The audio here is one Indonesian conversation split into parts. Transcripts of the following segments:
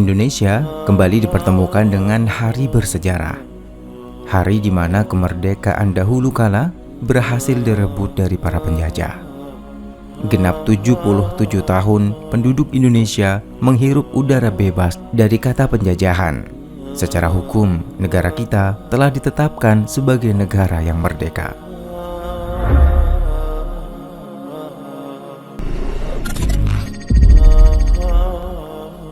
Indonesia kembali dipertemukan dengan hari bersejarah. Hari di mana kemerdekaan dahulu kala berhasil direbut dari para penjajah. Genap 77 tahun penduduk Indonesia menghirup udara bebas dari kata penjajahan. Secara hukum, negara kita telah ditetapkan sebagai negara yang merdeka.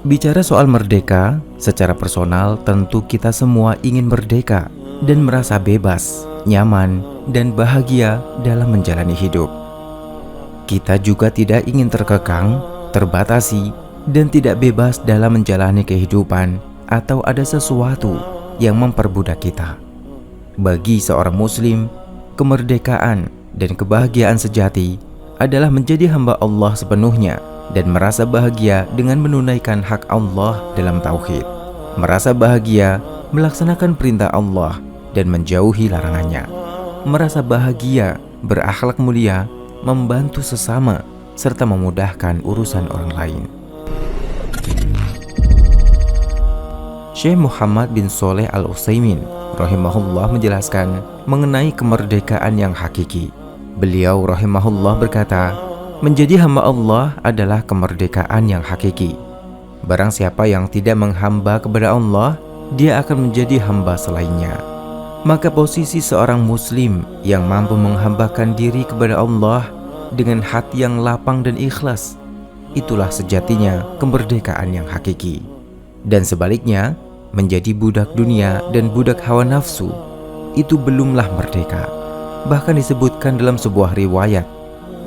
Bicara soal merdeka, secara personal tentu kita semua ingin merdeka dan merasa bebas, nyaman, dan bahagia dalam menjalani hidup. Kita juga tidak ingin terkekang, terbatasi, dan tidak bebas dalam menjalani kehidupan atau ada sesuatu yang memperbudak kita. Bagi seorang muslim, kemerdekaan dan kebahagiaan sejati adalah menjadi hamba Allah sepenuhnya dan merasa bahagia dengan menunaikan hak Allah dalam tauhid, merasa bahagia melaksanakan perintah Allah dan menjauhi larangannya, merasa bahagia berakhlak mulia, membantu sesama, serta memudahkan urusan orang lain. Syekh Muhammad bin Shalih Al-Utsaimin rahimahullah menjelaskan mengenai kemerdekaan yang hakiki. Beliau rahimahullah berkata, menjadi hamba Allah adalah kemerdekaan yang hakiki. Barang siapa yang tidak menghamba kepada Allah, dia akan menjadi hamba selainnya. Maka posisi seorang muslim yang mampu menghambakan diri kepada Allah dengan hati yang lapang dan ikhlas, itulah sejatinya kemerdekaan yang hakiki. Dan sebaliknya, menjadi budak dunia dan budak hawa nafsu, itu belumlah merdeka. Bahkan disebutkan dalam sebuah riwayat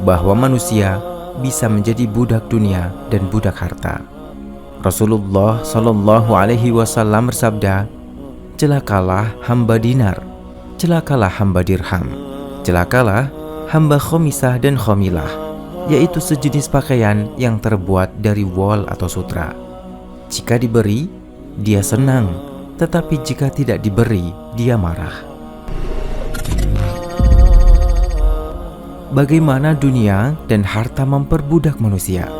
bahwa manusia bisa menjadi budak dunia dan budak harta. Rasulullah Shallallahu Alaihi Wasallam bersabda, celakalah hamba dinar, celakalah hamba dirham, celakalah hamba khomisah dan khomilah, yaitu sejenis pakaian yang terbuat dari wol atau sutra. Jika diberi, dia senang, tetapi jika tidak diberi, dia marah. Bagaimana dunia dan harta memperbudak manusia?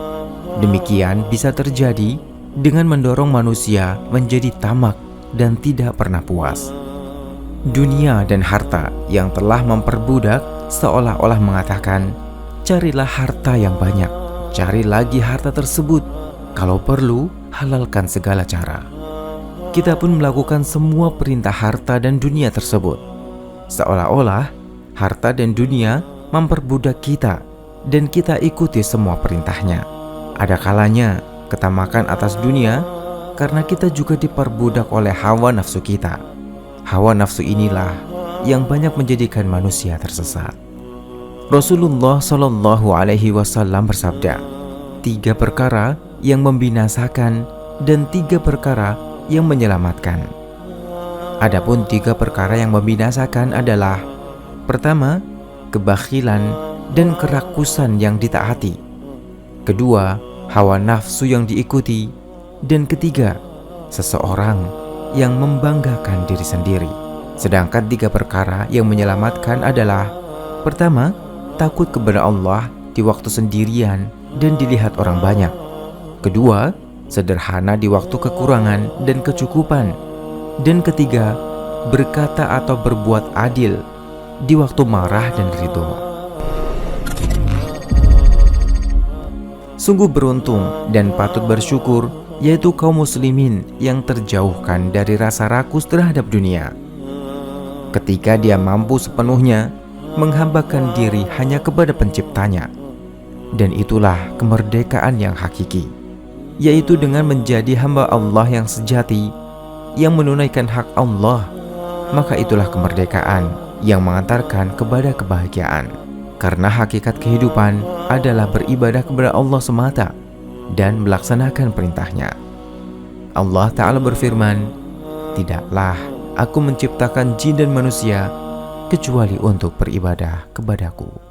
Demikian bisa terjadi dengan mendorong manusia menjadi tamak dan tidak pernah puas. Dunia dan harta yang telah memperbudak seolah-olah mengatakan, carilah harta yang banyak, cari lagi harta tersebut, kalau perlu halalkan segala cara. Kita pun melakukan semua perintah harta dan dunia tersebut, seolah-olah harta dan dunia memperbudak kita dan kita ikuti semua perintahnya. Ada kalanya ketamakan atas dunia karena kita juga diperbudak oleh hawa nafsu kita. Hawa nafsu inilah yang banyak menjadikan manusia tersesat. Rasulullah Shallallahu Alaihi Wasallam bersabda, 3 perkara yang membinasakan dan 3 perkara yang menyelamatkan. Adapun 3 perkara yang membinasakan adalah: pertama, kebakhilan dan kerakusan yang ditaati. Kedua, hawa nafsu yang diikuti. Dan ketiga, seseorang yang membanggakan diri sendiri. Sedangkan 3 perkara yang menyelamatkan adalah: pertama, takut kepada Allah di waktu sendirian dan dilihat orang banyak. Kedua, sederhana di waktu kekurangan dan kecukupan. Dan ketiga, berkata atau berbuat adil di waktu marah dan ridho. Sungguh beruntung dan patut bersyukur yaitu kaum muslimin yang terjauhkan dari rasa rakus terhadap dunia, ketika dia mampu sepenuhnya menghambakan diri hanya kepada penciptanya. Dan itulah kemerdekaan yang hakiki, yaitu dengan menjadi hamba Allah yang sejati, yang menunaikan hak Allah. Maka itulah kemerdekaan yang mengantarkan kepada kebahagiaan. Karena hakikat kehidupan adalah beribadah kepada Allah semata dan melaksanakan perintahnya. Allah Ta'ala berfirman, tidaklah aku menciptakan jin dan manusia kecuali untuk beribadah kepadaku.